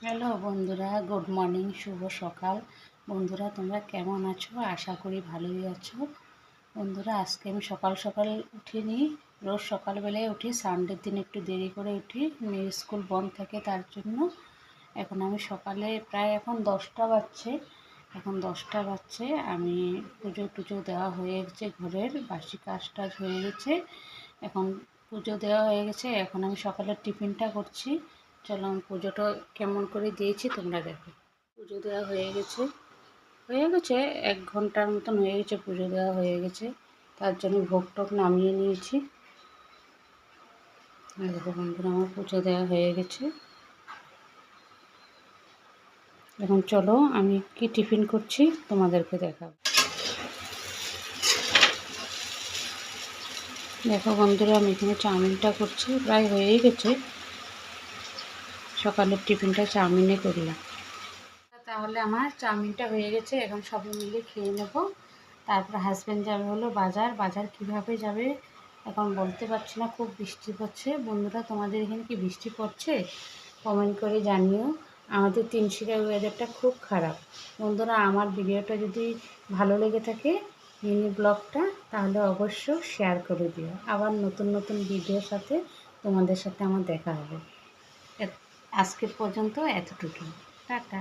Hello বন্ধুরা, good morning, শুভ সকাল। বন্ধুরা, তোমরা কেমন আছো? আশা করি ভালোই আছো। বন্ধুরা, আজকে আমি সকাল সকাল উঠিনি। রোজ সকালবেলায় উঠি, সানডের দিন একটু দেরি করে উঠি, মেয়ের স্কুল বন্ধ থাকে তার জন্য। এখন আমি সকালে প্রায় এখন 10টা বাজছে। আমি পুজো টুজো দেওয়া হয়ে গেছে, ঘরের বাসি কাজ টাজ হয়ে গেছে। এখন পুজো দেওয়া হয়ে গেছে, এখন আমি সকালের টিফিনটা করছি। চলো আমি পুজোটা কেমন করে দিয়েছি তোমরা দেখো। পুজো দেওয়া হয়ে গেছে 1 ঘন্টার মতন হয়ে গেছে, পুজো দেওয়া হয়ে গেছে। তার জন্য ভোগ টোগ নামিয়ে নিয়েছি। দেখো বন্ধুরা, আমার পুজো দেওয়া হয়ে গেছে। এখন চলো আমি কি টিফিন করছি তোমাদেরকে দেখাবো। দেখো বন্ধুরা, আমি এখানে চাউমিনটা করছি, প্রায় হয়েই গেছে। সকালের টিফিনটা চাউমিনে করলাম। তাহলে আমার চাউমিনটা হয়ে গেছে, এখন সবাই মিলে খেয়ে নেব। তারপর হাজব্যান্ড যাবে হলো বাজার কিভাবে যাবে এখন বলতে পারছি না, খুব বৃষ্টি পড়ছে। বন্ধুরা, তোমাদের এখানে কি বৃষ্টি পড়ছে? কমেন্ট করে জানিও। আমাদের তিনশিকার ওয়েদারটা খুব খারাপ। বন্ধুরা, আমার ভিডিওটা যদি ভালো লেগে থাকে, মিনি ব্লগটা, তাহলে অবশ্য শেয়ার করে দিও। আবার নতুন নতুন ভিডিওর সাথে তোমাদের সাথে আমার দেখা হবে। আজকের পর্যন্ত এতটুকু। টাটা।